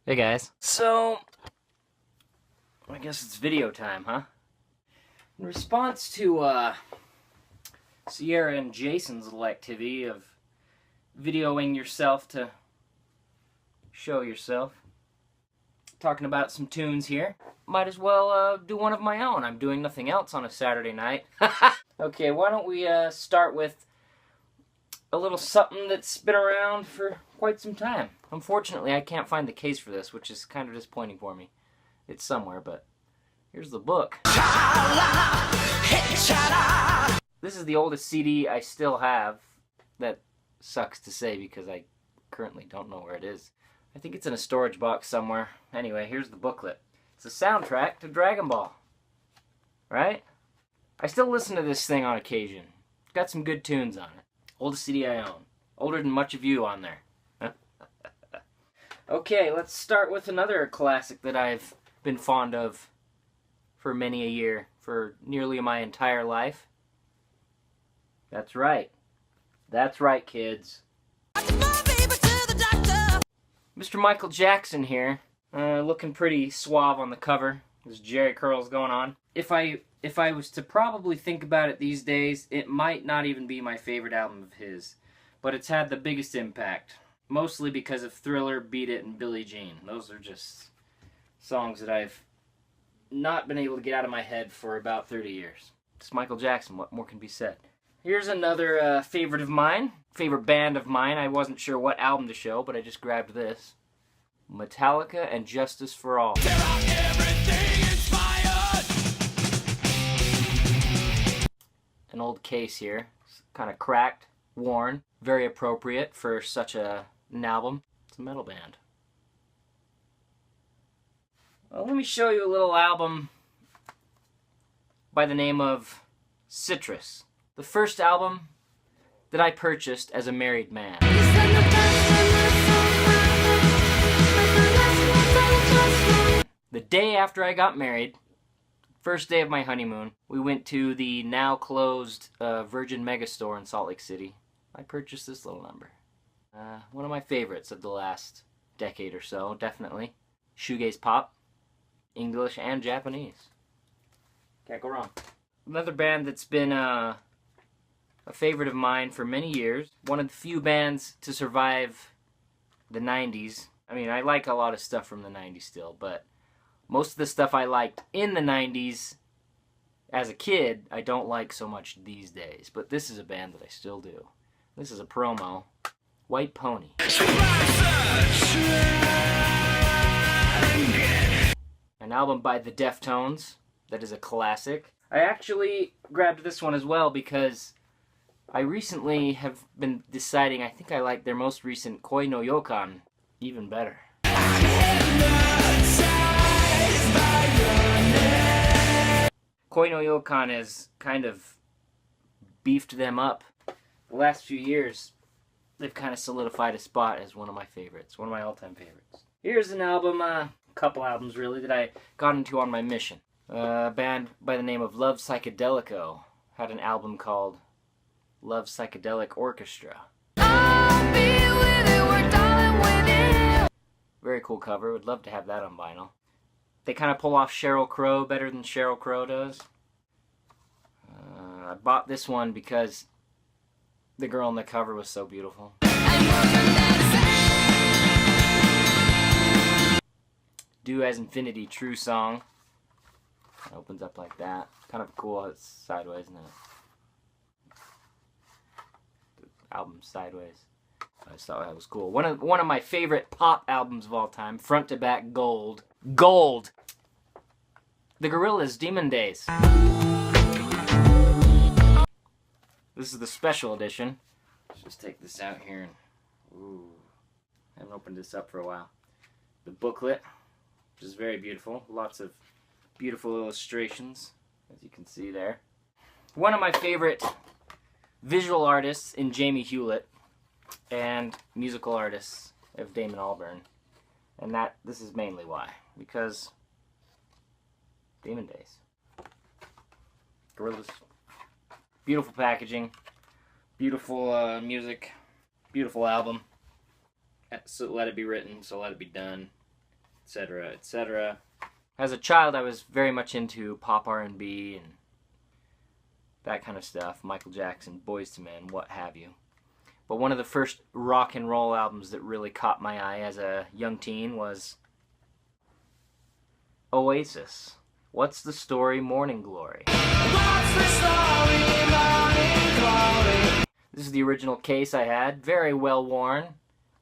Hey guys. So, I guess it's video time, huh? In response to Sierra and Jason's little activity of videoing yourself to show yourself, talking about some tunes here, might as well do one of my own. I'm doing nothing else on a Saturday night. Okay, why don't we start with a little something that's been around for quite some time. Unfortunately, I can't find the case for this, which is kind of disappointing for me. It's somewhere, but here's the book. This is the oldest CD I still have. That sucks to say because I currently don't know where it is. I think it's in a storage box somewhere. Anyway, here's the booklet. It's a soundtrack to Dragon Ball. Right? I still listen to this thing on occasion. It's got some good tunes on it. Oldest CD I own. Older than much of you on there. Okay, let's start with another classic that I've been fond of for many a year, for nearly my entire life. That's right. That's right, kids. Mr. Michael Jackson here, looking pretty suave on the cover. There's Jerry curls going on. If I was to probably think about it these days, it might not even be my favorite album of his, but it's had the biggest impact. Mostly because of Thriller, Beat It, and Billie Jean. Those are just songs that I've not been able to get out of my head for about 30 years. It's Michael Jackson, what more can be said? Here's another favorite of mine, favorite band of mine. I wasn't sure what album to show, but I just grabbed this. Metallica and Justice for All. An old case here, it's kind of cracked, worn, very appropriate for such an album. It's a metal band. Well, let me show you a little album by the name of Citrus. The first album that I purchased as a married man. The day after I got married, first day of my honeymoon, we went to the now closed Virgin Megastore in Salt Lake City. I purchased this little number. One of my favorites of the last decade or so, definitely. Shoegaze pop, English and Japanese. Can't go wrong. Another band that's been a favorite of mine for many years. One of the few bands to survive the 90s. I mean, I like a lot of stuff from the 90s still, but most of the stuff I liked in the 90s as a kid, I don't like so much these days. But this is a band that I still do. This is a promo. White Pony. An album by the Deftones that is a classic. I actually grabbed this one as well because I recently have been deciding I think I like their most recent Koi no Yokan even better. Koi no Yokan has kind of beefed them up. The last few years, they've kind of solidified a spot as one of my favorites, one of my all-time favorites. Here's an album, a couple albums really, that I got into on my mission. A band by the name of Love Psychedelico had an album called Love Psychedelic Orchestra. Very cool cover, would love to have that on vinyl. They kind of pull off Sheryl Crow better than Sheryl Crow does. I bought this one because the girl on the cover was so beautiful. Do As Infinity True song. It opens up like that. Kind of cool. It's sideways, isn't it? The album's sideways. I just thought that was cool. One of my favorite pop albums of all time. Front to back gold. Gold! The Gorillaz, Demon Days. This is the special edition. Let's just take this out here and... Ooh. I haven't opened this up for a while. The booklet, which is very beautiful. Lots of beautiful illustrations, as you can see there. One of my favorite visual artists in Jamie Hewlett and musical artists of Damon Albarn. And this is mainly why. Because Demon Days. Gorillaz. Beautiful packaging. Beautiful music. Beautiful album. So let it be written, so let it be done. etc., etc. As a child, I was very much into pop R&B and that kind of stuff. Michael Jackson, Boyz II Men, what have you. But one of the first rock and roll albums that really caught my eye as a young teen was Oasis. What's the Story, Morning Glory? What's the story, Morning Glory? This is the original case I had, very well worn.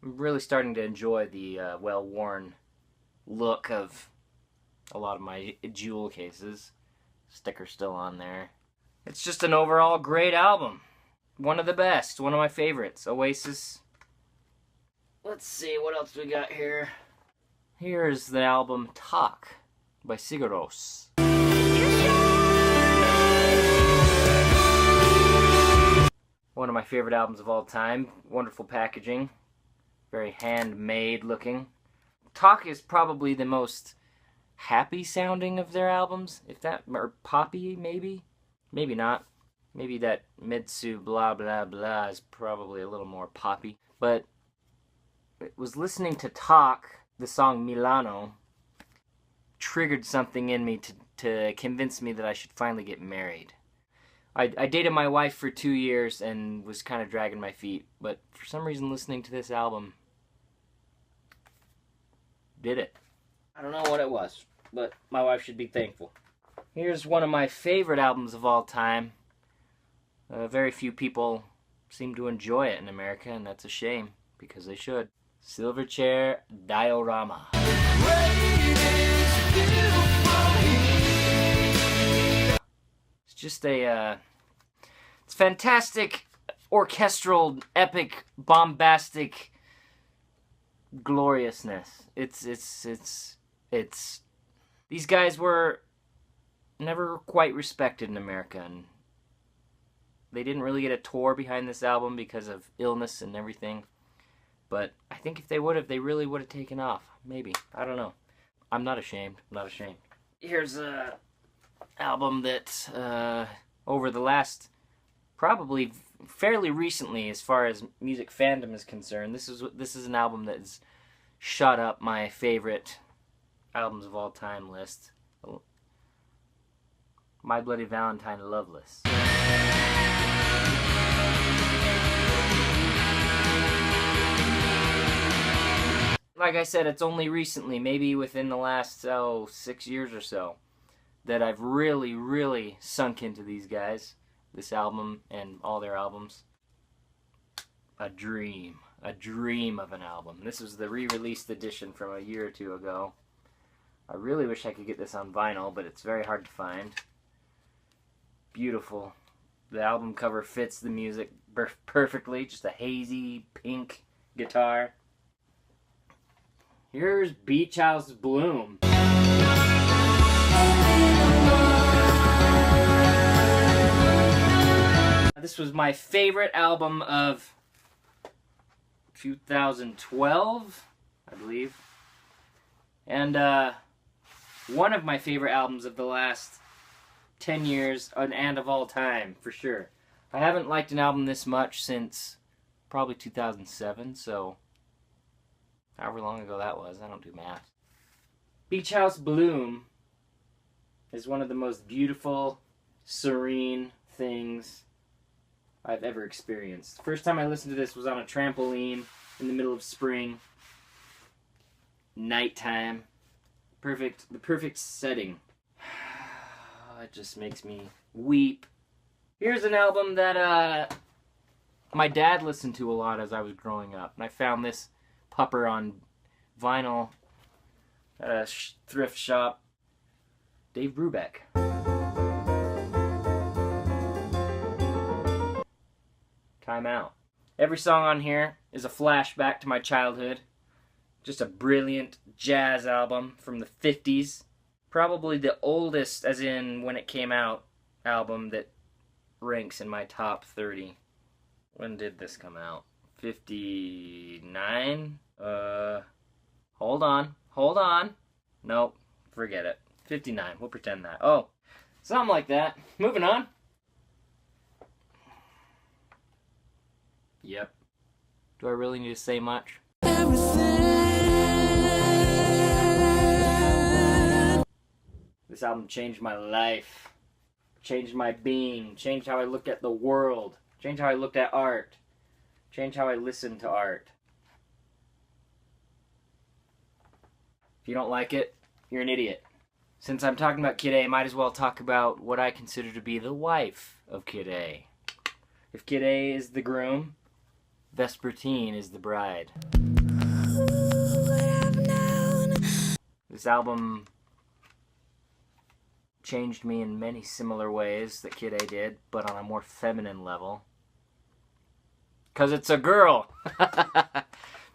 I'm really starting to enjoy the well worn look of a lot of my jewel cases. Sticker's still on there. It's just an overall great album. One of the best, one of my favorites, Oasis. Let's see, what else we got here? Here's the album Talk by Sigur Rós. One of my favorite albums of all time. Wonderful packaging. Very handmade looking. Talk is probably the most happy sounding of their albums. If that, or poppy maybe? Maybe not. Maybe that Mitsu blah blah blah is probably a little more poppy. But it was listening to Talk, the song Milano, triggered something in me to convince me that I should finally get married. I dated my wife for 2 years and was kind of dragging my feet, but for some reason listening to this album did it. I don't know what it was, but my wife should be thankful. Here's one of my favorite albums of all time. Very few people seem to enjoy it in America, and that's a shame, because they should. Silverchair Diorama. It's just a, it's fantastic, orchestral, epic, bombastic gloriousness. It's these guys were never quite respected in America, and they didn't really get a tour behind this album because of illness and everything. But I think if they would have, they really would have taken off. Maybe. I don't know. I'm not ashamed. I'm not ashamed. Here's a album that over the last, probably fairly recently as far as music fandom is concerned, this is an album that has shot up my favorite albums of all time list. My Bloody Valentine, Loveless. Like I said, it's only recently, maybe within the last 6 years or so, that I've really, really sunk into these guys, this album and all their albums. A dream of an album. This was the re-released edition from a year or two ago. I really wish I could get this on vinyl, but it's very hard to find. Beautiful. The album cover fits the music perfectly, just a hazy pink guitar. Here's Beach House Bloom. This was my favorite album of 2012, I believe. And one of my favorite albums of the last 10 years and of all time, for sure. I haven't liked an album this much since probably 2007, so however long ago that was, I don't do math. Beach House Bloom is one of the most beautiful, serene things I've ever experienced. First time I listened to this was on a trampoline in the middle of spring. Nighttime. The perfect setting. It just makes me weep. Here's an album that my dad listened to a lot as I was growing up. And I found this pupper on vinyl at a thrift shop. Dave Brubeck. Time Out. Every song on here is a flashback to my childhood. Just a brilliant jazz album from the 50s. Probably the oldest, as in when it came out, album that ranks in my top 30. When did this come out? 59? Hold on. Nope, forget it. 59, we'll pretend that. Oh, something like that. Moving on. Yep. Do I really need to say much? Everything This album changed my life. Changed my being. Changed how I looked at the world. Changed how I looked at art. Changed how I listened to art. If you don't like it, you're an idiot. Since I'm talking about Kid A, I might as well talk about what I consider to be the wife of Kid A. If Kid A is the groom, Vespertine is the bride. This album changed me in many similar ways that Kid A did, but on a more feminine level. 'Cause it's a girl!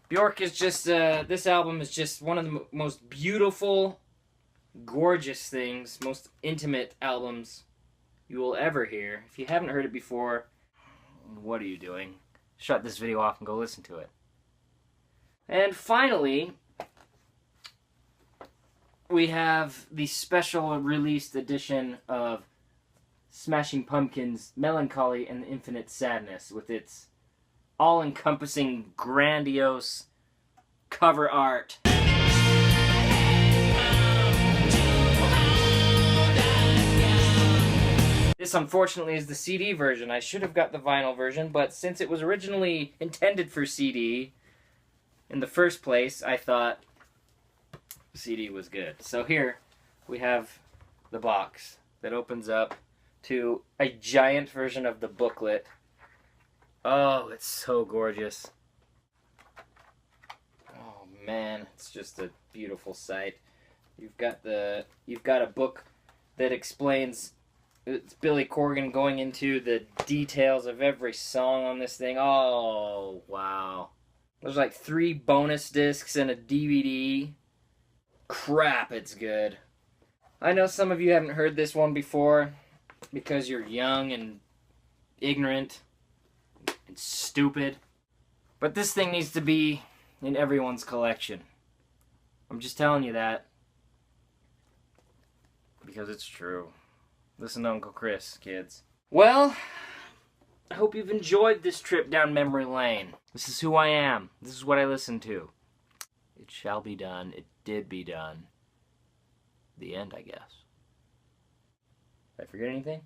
Bjork is just, this album is just one of the most beautiful, gorgeous things, most intimate albums you will ever hear. If you haven't heard it before, what are you doing? Shut this video off and go listen to it. And finally, we have the special released edition of Smashing Pumpkins' Melancholy and Infinite Sadness with its all-encompassing, grandiose cover art. This, unfortunately, is the CD version. I should have got the vinyl version, but since it was originally intended for CD in the first place, I thought CD was good. So here we have the box that opens up to a giant version of the booklet. Oh, it's so gorgeous. Oh man, it's just a beautiful sight. You've got a book that explains, it's Billy Corgan going into the details of every song on this thing. Oh, wow. There's like 3 bonus discs and a DVD. Crap, it's good. I know some of you haven't heard this one before because you're young and ignorant and stupid. But this thing needs to be in everyone's collection. I'm just telling you that because it's true. Listen to Uncle Chris, kids. Well, I hope you've enjoyed this trip down memory lane. This is who I am. This is what I listen to. It shall be done. It did be done. The end, I guess. Did I forget anything?